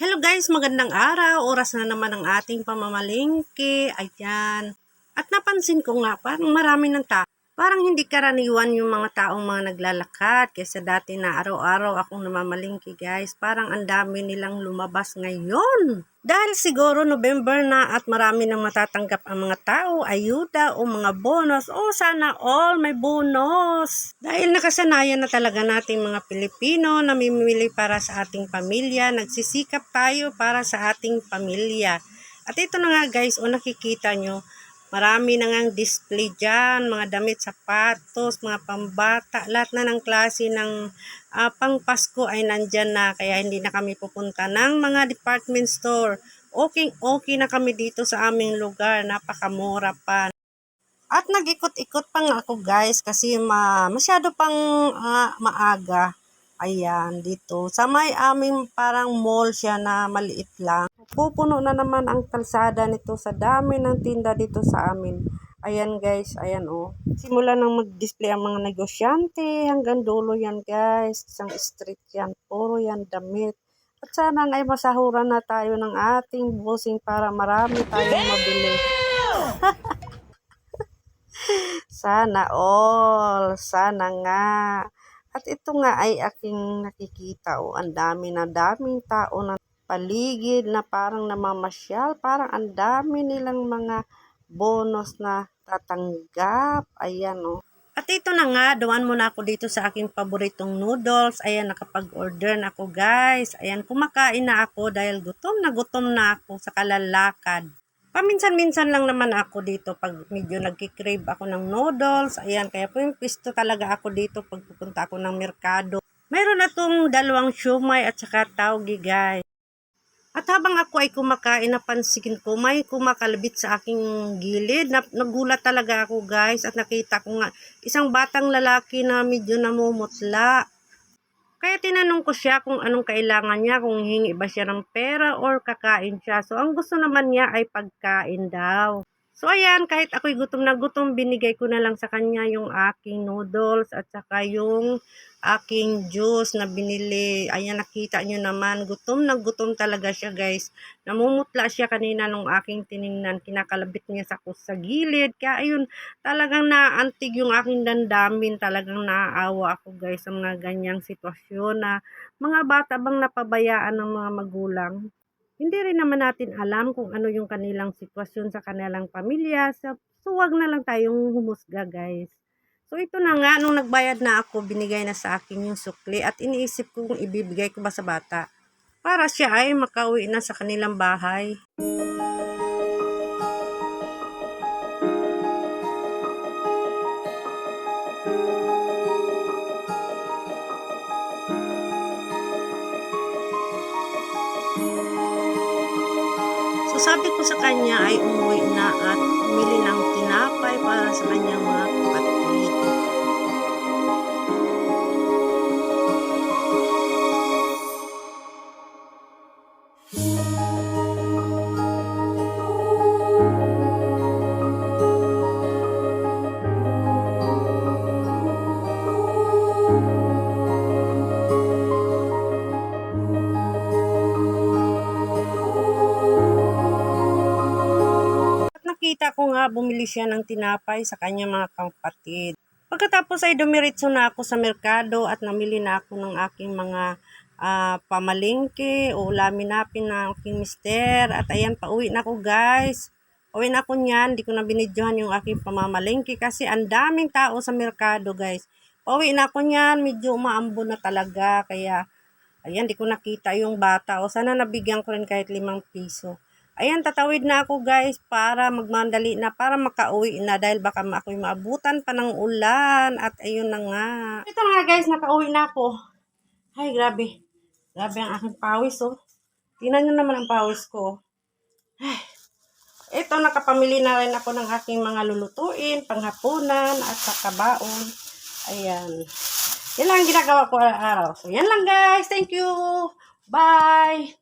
Hello guys, magandang araw. Oras na naman ang ating pamamalengke. Ayan. At napansin ko nga, parang marami ng tao. Parang hindi karaniwan yung mga taong mga naglalakad. Kaysa dati na araw-araw akong namamalengke guys. Parang ang dami nilang lumabas ngayon. Dahil siguro November na at marami nang matatanggap ang mga tao, ayuda o mga bonus. O sana all may bonus. Dahil nakasanayan na talaga nating mga Pilipino na namimili para sa ating pamilya. Nagsisikap tayo para sa ating pamilya. At ito na nga guys, o nakikita nyo, marami na ngang display dyan, mga damit, sapatos, mga pambata, lahat na ng klase ng pang Pasko ay nandyan na, kaya hindi na kami pupunta ng mga department store. Okay na kami dito sa aming lugar, napakamura pa. At nag-ikot-ikot pa nga ako guys kasi masyado pang maaga. Ayan, dito. Sa may aming parang mall siya na maliit lang. Pupuno na naman ang kalsada nito sa dami ng tinda dito sa amin. Ayan guys, ayan oh. Simula nang mag-display ang mga negosyante, hanggang dulo yan guys. Isang street yan, puro yan damit. At sana ay masahuran na tayo ng ating busing para marami tayong mabili. Sana all, sana nga. At ito nga ay aking nakikita ang daming tao na paligid na parang namamasyal, parang ang dami nilang mga bonus na tatanggap. Ayan oh. At ito na nga, duwan muna ako dito sa aking paboritong noodles. Ayan, nakapag-order na ako guys. Ayan, kumakain na ako dahil gutom na ako sa kalalakad. Paminsan-minsan lang naman ako dito pag medyo nagkikrave ako ng noodles. Ayan, kaya po yung pisto talaga ako dito pag pupunta ako ng merkado. Mayroon na itong dalawang siomai at saka tauge guys. At habang ako ay kumakain, napansin ko may kumakalbit sa aking gilid. Nagulat talaga ako guys at nakita ko nga isang batang lalaki na medyo namumutla. Kaya tinanong ko siya kung anong kailangan niya, kung hingi ba siya ng pera or kakain siya. So, ang gusto naman niya ay pagkain daw. So, ayan, kahit ako'y gutom na gutom, binigay ko na lang sa kanya yung aking noodles at saka yung aking juice na binili. Ayan, nakita nyo naman, gutom na gutom talaga siya, guys. Namumutla siya kanina nung aking tiningnan, kinakalabit niya sa gilid. Kaya, ayun, talagang naantig yung aking damdamin. Talagang naaawa ako, guys, sa mga ganyang sitwasyon na mga bata bang napabayaan ng mga magulang. Hindi rin naman natin alam kung ano yung kanilang sitwasyon sa kanilang pamilya. So wag na lang tayong humusga guys. So ito na nga, nung nagbayad na ako, binigay na sa akin yung sukli at iniisip ko kung ibibigay ko ba sa bata para siya ay makauwi na sa kanilang bahay. So sabi ko sa kanya ay umuwi na at bumili ng tinapay para sa kanyang mga kapatid. Nakita ko nga bumili siya ng tinapay sa kanyang mga kapatid. Pagkatapos ay dumiretso na ako sa merkado at namili na ako ng aking mga pamalengke o laminapin na aking mister. At ayan, pauwi na ako guys. Pauwi na ako niyan, di ko na binidyohan yung aking pamamalengke kasi ang daming tao sa merkado guys. Pauwi na ako niyan, medyo umaambo na talaga. Kaya ayan, di ko nakita yung bata. O sana nabigyan ko rin kahit 5 piso. Ayan, tatawid na ako guys para magmandali na, para makauwi na dahil baka ako'y maabutan pa ng ulan. At ayun na nga. Ito na nga guys, nakauwi na ako. Ay, grabe. Grabe ang aking pawis oh. Tingnan nyo naman ang pawis ko. Ay. Ito, nakapamili na rin ako ng aking mga lulutuin, panghapunan at sakabaon. Ayan. Yan lang ang ginagawa ko araw-araw. So, yan lang guys. Thank you. Bye.